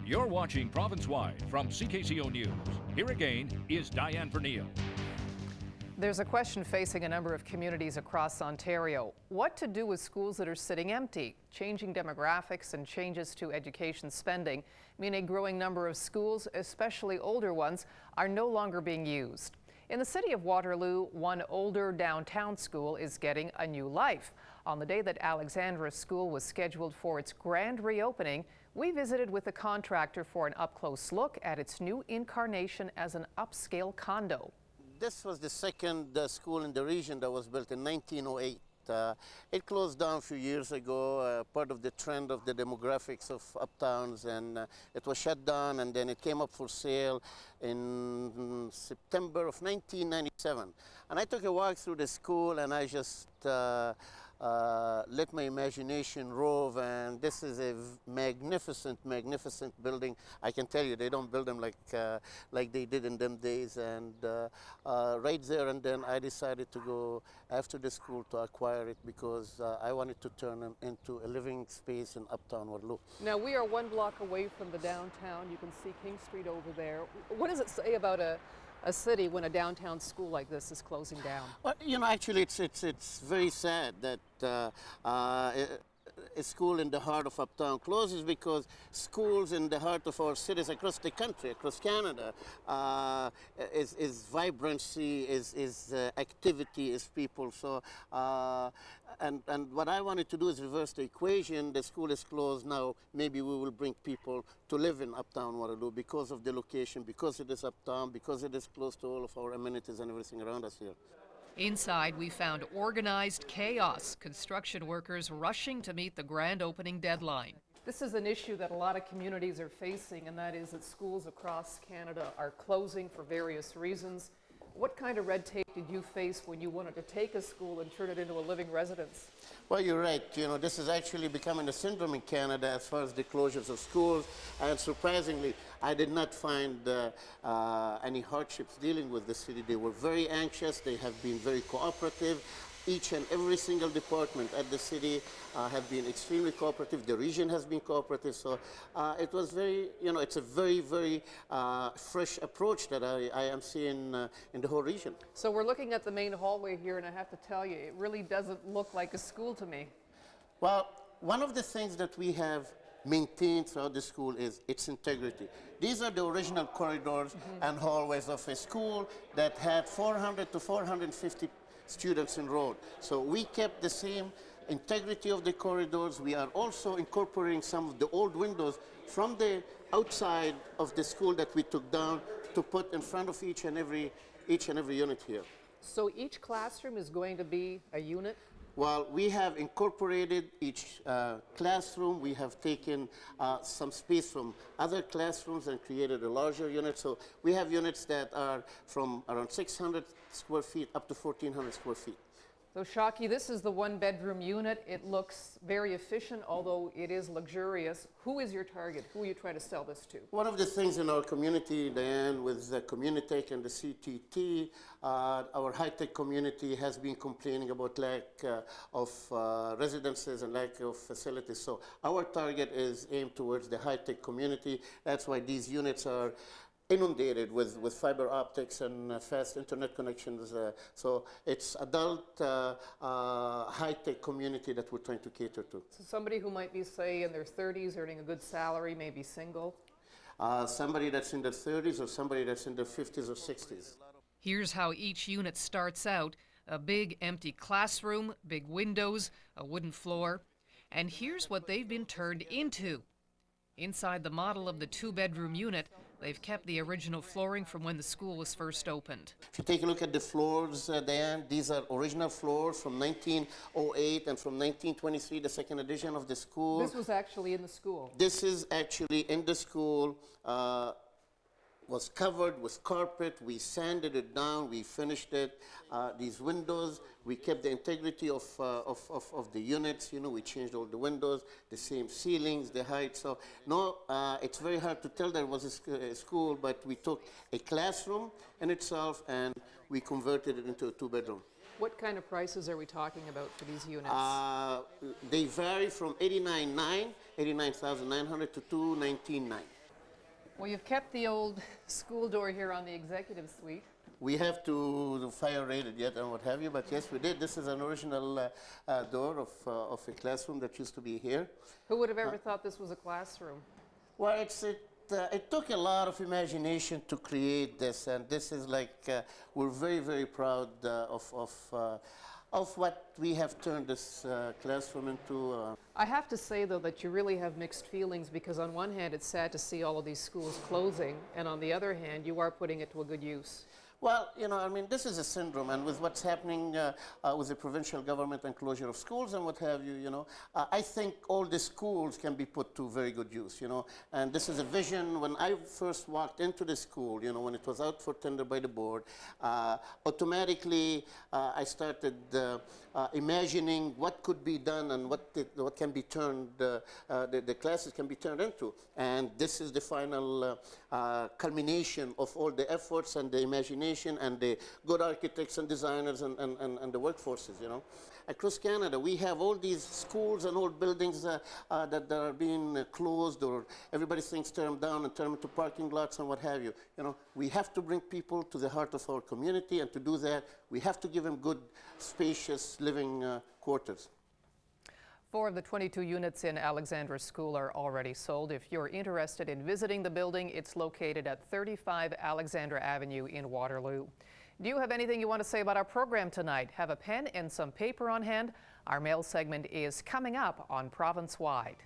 You're watching Provincewide from CKCO News. Here again is Diane Vernile. There's a question facing a number of communities across Ontario. What to do with schools that are sitting empty? Changing demographics and changes to education spending mean a growing number of schools, especially older ones, are no longer being used. In the city of Waterloo, one older downtown school is getting a new life. On the day that Alexandra School was scheduled for its grand reopening, we visited with the contractor for an up-close look at its new incarnation as an upscale condo. This was the second school in the region that was built in 1908. It closed down a few years ago, part of the trend of the demographics of uptowns, and it was shut down, and then it came up for sale in September of 1997. And I took a walk through the school, and I just let my imagination rove, and this is a magnificent, magnificent building. I can tell you, they don't build them like they did in them days. And right there and then, I decided to go after the school to acquire it because I wanted to turn them into a living space in uptown Waterloo. Now, we are 1 block away from the downtown. You can see King Street over there. What does it say about a city when a downtown school like this is closing down? Well, you know, actually, it's very sad that a school in the heart of uptown closes, because schools in the heart of our cities across the country, across Canada, is vibrancy, is activity, is people. So, and what I wanted to do is reverse the equation. The school is closed now. Maybe we will bring people to live in uptown Waterloo because of the location, because it is uptown, because it is close to all of our amenities and everything around us here. Inside, we found organized chaos, construction workers rushing to meet the grand opening deadline. This is an issue that a lot of communities are facing, and that is that schools across Canada are closing for various reasons. What kind of red tape did you face when you wanted to take a school and turn it into a living residence? Well, you're right. You know, this is actually becoming a syndrome in Canada as far as the closures of schools. And surprisingly, I did not find any hardships dealing with the city. They were very anxious. They have been very cooperative. Each and every single department at the city have been extremely cooperative. The region has been cooperative. So it was very, you know, it's a very, very fresh approach that I am seeing in the whole region. So we're looking at the main hallway here, and I have to tell you, it really doesn't look like a school to me. Well, one of the things that we have maintained throughout the school is its integrity. These are the original corridors and hallways of a school that had 400 to 450 students enrolled. So we kept the same integrity of the corridors. We are also incorporating some of the old windows from the outside of the school that we took down to put in front of each and every unit here. So each classroom is going to be a unit? Well, we have incorporated each classroom. We have taken some space from other classrooms and created a larger unit. So we have units that are from around 600 square feet up to 1,400 square feet. So Shawky, this is the 1-bedroom unit. It looks very efficient, although it is luxurious. Who is your target? Who are you trying to sell this to? One of the things in our community, Diane, with the Communitech and the CTT, our high-tech community has been complaining about lack of residences and lack of facilities. So our target is aimed towards the high-tech community. That's why these units are inundated with fiber optics and fast internet connections. So it's adult, high-tech community that we're trying to cater to. So somebody who might be, say, in their 30s, earning a good salary, maybe single? Somebody that's in their 30s or somebody that's in their 50s or 60s. Here's how each unit starts out. A big empty classroom, big windows, a wooden floor. And here's what they've been turned into. Inside the model of the 2-bedroom unit, they've kept the original flooring from when the school was first opened. If you take a look at the floors, Diane, these are original floors from 1908 and from 1923, the second edition of the school. This was actually in the school? This is actually in the school. Was covered with carpet. We sanded it down. We finished it. These windows, we kept the integrity of the units. You know, we changed all the windows, the same ceilings, the height. So no, it's very hard to tell there was a school, but we took a classroom in itself and we converted it into a 2-bedroom. What kind of prices are we talking about for these units? They vary from $89,900 to $219,900. Well, you've kept the old school door here on the executive suite. We have to fire rate it yet and what have you, but yes, we did. This is an original door of a classroom that used to be here. Who would have ever thought this was a classroom? Well, it took a lot of imagination to create this, and this is like, we're very, very proud of what we have turned this classroom into. I have to say, though, that you really have mixed feelings, because on one hand, it's sad to see all of these schools closing, and on the other hand, you are putting it to a good use. Well, you know, I mean, this is a syndrome, and with what's happening with the provincial government and closure of schools and what have you, you know, I think all the schools can be put to very good use, you know, and this is a vision. When I first walked into the school, you know, when it was out for tender by the board, automatically I started imagining what could be done and what can be turned, the classes can be turned into, and this is the final culmination of all the efforts and the imagination and the good architects and designers and the workforces, you know. Across Canada, we have all these schools and old buildings that are being closed, or everybody thinks tear them down and turn them into parking lots and what have you. You know, we have to bring people to the heart of our community, and to do that, we have to give them good, spacious living quarters. 4 of the 22 units in Alexandra School are already sold. If you're interested in visiting the building, it's located at 35 Alexandra Avenue in Waterloo. Do you have anything you want to say about our program tonight? Have a pen and some paper on hand. Our mail segment is coming up on Provincewide.